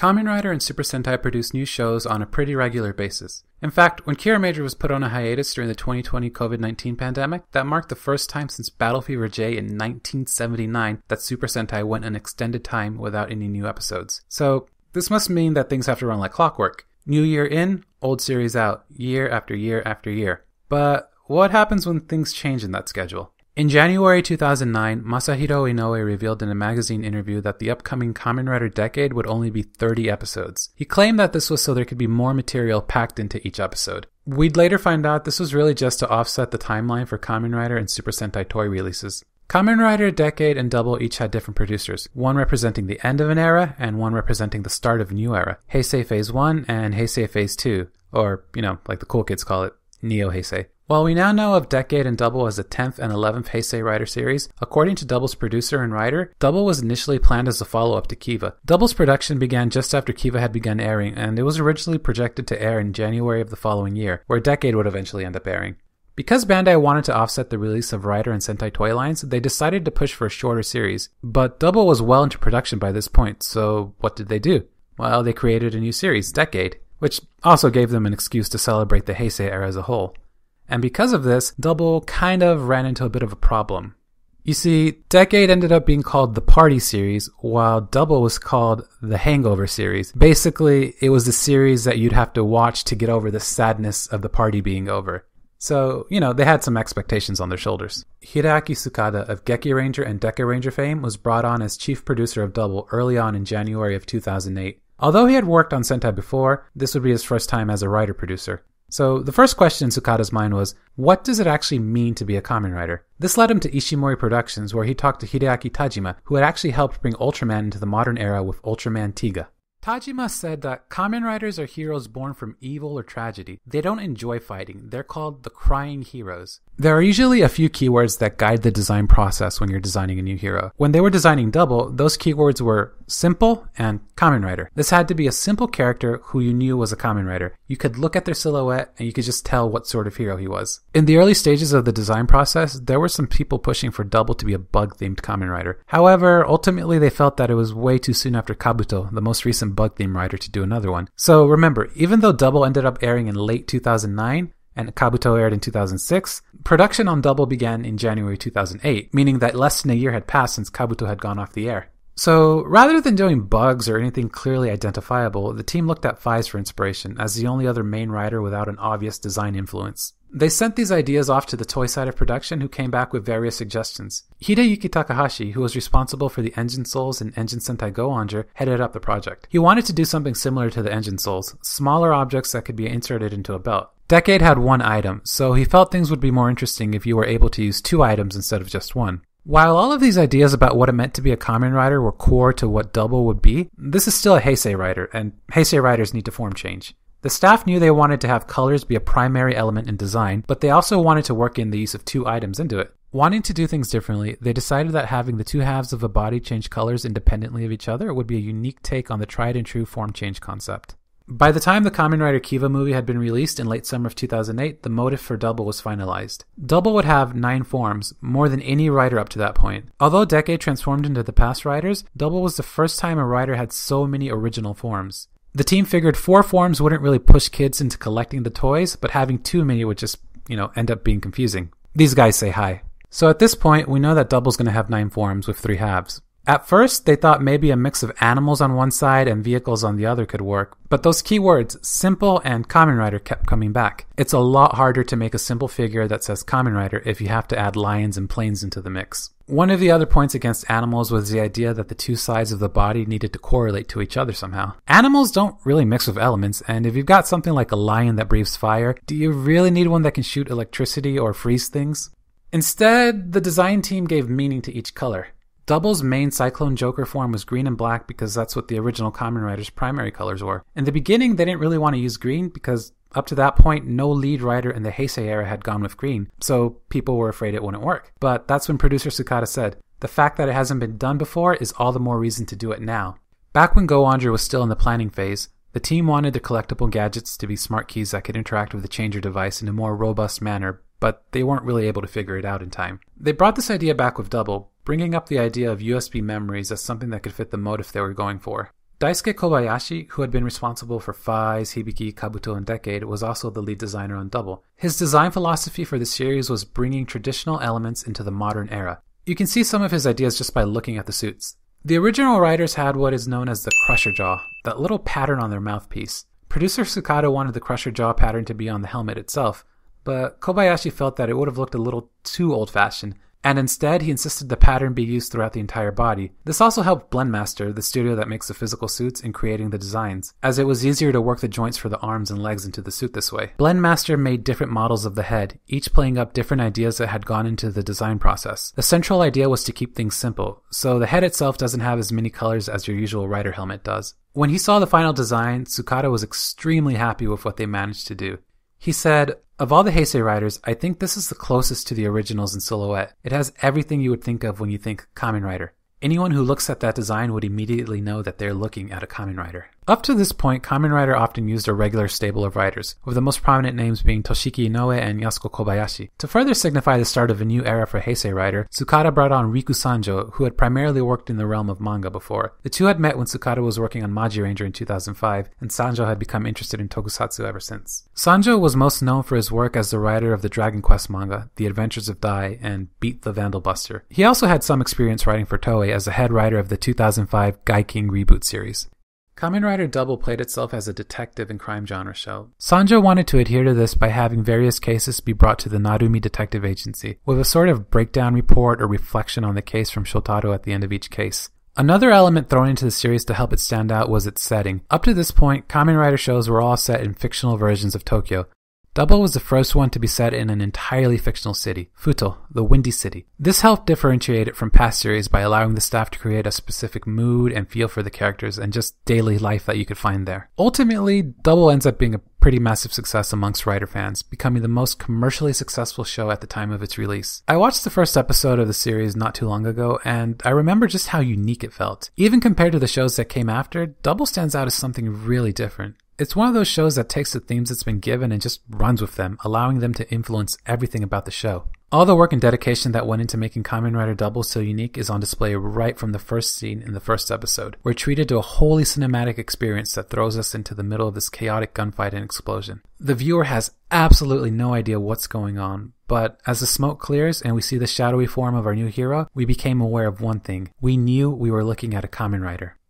Kamen Rider and Super Sentai produce new shows on a pretty regular basis. In fact, when Kira Major was put on a hiatus during the 2020 COVID-19 pandemic, that marked the first time since Battle Fever J in 1979 that Super Sentai went an extended time without any new episodes. So, this must mean that things have to run like clockwork. New year in, old series out, year after year after year. But what happens when things change in that schedule? In January 2009, Masahiro Inoue revealed in a magazine interview that the upcoming Kamen Rider decade would only be 30 episodes. He claimed that this was so there could be more material packed into each episode. We'd later find out this was really just to offset the timeline for Kamen Rider and Super Sentai toy releases. Kamen Rider Decade and Double each had different producers, one representing the end of an era and one representing the start of a new era. Heisei Phase 1 and Heisei Phase 2, or, like the cool kids call it, Neo Heisei. While we now know of Decade and Double as the 10th and 11th Heisei Rider series, according to Double's producer and writer, Double was initially planned as a follow-up to Kiva. Double's production began just after Kiva had begun airing, and it was originally projected to air in January of the following year, where Decade would eventually end up airing. Because Bandai wanted to offset the release of Rider and Sentai toy lines, they decided to push for a shorter series. But Double was well into production by this point, so what did they do? Well, they created a new series, Decade, which also gave them an excuse to celebrate the Heisei era as a whole. And because of this, Double kind of ran into a bit of a problem. You see, Decade ended up being called the Party Series, while Double was called the Hangover Series. Basically, it was the series that you'd have to watch to get over the sadness of the party being over. So, they had some expectations on their shoulders. Hideaki Tsukada of Geki Ranger and Deca Ranger fame was brought on as chief producer of Double early on in January of 2008. Although he had worked on Sentai before, this would be his first time as a writer producer. So the first question in Tsukada's mind was, what does it actually mean to be a Kamen Rider? This led him to Ishimori Productions, where he talked to Hideaki Tajima, who had actually helped bring Ultraman into the modern era with Ultraman Tiga. Tajima said that Kamen Riders are heroes born from evil or tragedy. They don't enjoy fighting. They're called the crying heroes. There are usually a few keywords that guide the design process when you're designing a new hero. When they were designing Double, those keywords were simple and Kamen Rider. This had to be a simple character who you knew was a Kamen Rider. You could look at their silhouette and you could just tell what sort of hero he was. In the early stages of the design process, there were some people pushing for Double to be a bug-themed Kamen Rider. However, ultimately they felt that it was way too soon after Kabuto, the most recent bug-themed rider, to do another one. So remember, even though Double ended up airing in late 2009, and Kabuto aired in 2006, production on Double began in January 2008, meaning that less than a year had passed since Kabuto had gone off the air. So, rather than doing bugs or anything clearly identifiable, the team looked at Faiz for inspiration, as the only other main rider without an obvious design influence. They sent these ideas off to the toy side of production, who came back with various suggestions. Hideyuki Takahashi, who was responsible for the Engine Souls and Engine Sentai Go-Onger, headed up the project. He wanted to do something similar to the Engine Souls, smaller objects that could be inserted into a belt. Decade had one item, so he felt things would be more interesting if you were able to use two items instead of just one. While all of these ideas about what it meant to be a Kamen Rider were core to what Double would be, this is still a Heisei Rider, and Heisei Riders need to form change. The staff knew they wanted to have colors be a primary element in design, but they also wanted to work in the use of two items into it. Wanting to do things differently, they decided that having the two halves of a body change colors independently of each other would be a unique take on the tried and true form change concept. By the time the Kamen Rider Kiva movie had been released in late summer of 2008, the motif for Double was finalized. Double would have 9 forms, more than any rider up to that point. Although Decade transformed into the past riders, Double was the first time a rider had so many original forms. The team figured 4 forms wouldn't really push kids into collecting the toys, but having too many would just, end up being confusing. These guys say hi. So at this point, we know that Double's going to have 9 forms with 3 halves. At first, they thought maybe a mix of animals on one side and vehicles on the other could work, but those keywords, simple and Kamen Rider, kept coming back. It's a lot harder to make a simple figure that says Kamen Rider if you have to add lions and planes into the mix. One of the other points against animals was the idea that the two sides of the body needed to correlate to each other somehow. Animals don't really mix with elements, and if you've got something like a lion that breathes fire, do you really need one that can shoot electricity or freeze things? Instead, the design team gave meaning to each color. Double's main Cyclone Joker form was green and black because that's what the original Kamen Rider's primary colors were. In the beginning, they didn't really want to use green because up to that point, no lead rider in the Heisei era had gone with green, so people were afraid it wouldn't work. But that's when producer Tsukada said, the fact that it hasn't been done before is all the more reason to do it now. Back when Go-Onger was still in the planning phase, the team wanted the collectible gadgets to be smart keys that could interact with the changer device in a more robust manner, but they weren't really able to figure it out in time. They brought this idea back with Double, bringing up the idea of USB memories as something that could fit the motif they were going for. Daisuke Kobayashi, who had been responsible for Faiz, Hibiki, Kabuto, and Decade, was also the lead designer on Double. His design philosophy for the series was bringing traditional elements into the modern era. You can see some of his ideas just by looking at the suits. The original writers had what is known as the Crusher Jaw, that little pattern on their mouthpiece. Producer Tsukada wanted the Crusher Jaw pattern to be on the helmet itself, but Kobayashi felt that it would have looked a little too old-fashioned, and instead he insisted the pattern be used throughout the entire body. This also helped Blendmaster, the studio that makes the physical suits, in creating the designs, as it was easier to work the joints for the arms and legs into the suit this way. Blendmaster made different models of the head, each playing up different ideas that had gone into the design process. The central idea was to keep things simple, so the head itself doesn't have as many colors as your usual Rider helmet does. When he saw the final design, Tsukada was extremely happy with what they managed to do. He said, "Of all the Heisei Riders, I think this is the closest to the originals in silhouette. It has everything you would think of when you think Kamen Rider. Anyone who looks at that design would immediately know that they're looking at a Kamen Rider." Up to this point, Kamen Rider often used a regular stable of riders, with the most prominent names being Toshiki Inoue and Yasuko Kobayashi. To further signify the start of a new era for Heisei Rider, Tsukada brought on Riku Sanjo, who had primarily worked in the realm of manga before. The two had met when Tsukada was working on Maji Ranger in 2005, and Sanjo had become interested in tokusatsu ever since. Sanjo was most known for his work as the writer of the Dragon Quest manga, The Adventures of Dai, and Beat the Vandal Buster. He also had some experience writing for Toei as the head writer of the 2005 Gaiking reboot series. Kamen Rider Double played itself as a detective and crime genre show. Sanjo wanted to adhere to this by having various cases be brought to the Narumi Detective Agency, with a sort of breakdown report or reflection on the case from Shotaro at the end of each case. Another element thrown into the series to help it stand out was its setting. Up to this point, Kamen Rider shows were all set in fictional versions of Tokyo. Double was the first one to be set in an entirely fictional city, Futo, the Windy City. This helped differentiate it from past series by allowing the staff to create a specific mood and feel for the characters and just daily life that you could find there. Ultimately, Double ends up being a pretty massive success amongst Rider fans, becoming the most commercially successful show at the time of its release. I watched the first episode of the series not too long ago, and I remember just how unique it felt. Even compared to the shows that came after, Double stands out as something really different. It's one of those shows that takes the themes it's been given and just runs with them, allowing them to influence everything about the show. All the work and dedication that went into making Kamen Rider Double so unique is on display right from the first scene in the first episode. We're treated to a wholly cinematic experience that throws us into the middle of this chaotic gunfight and explosion. The viewer has absolutely no idea what's going on, but as the smoke clears and we see the shadowy form of our new hero, we became aware of one thing. We knew we were looking at a Kamen Rider.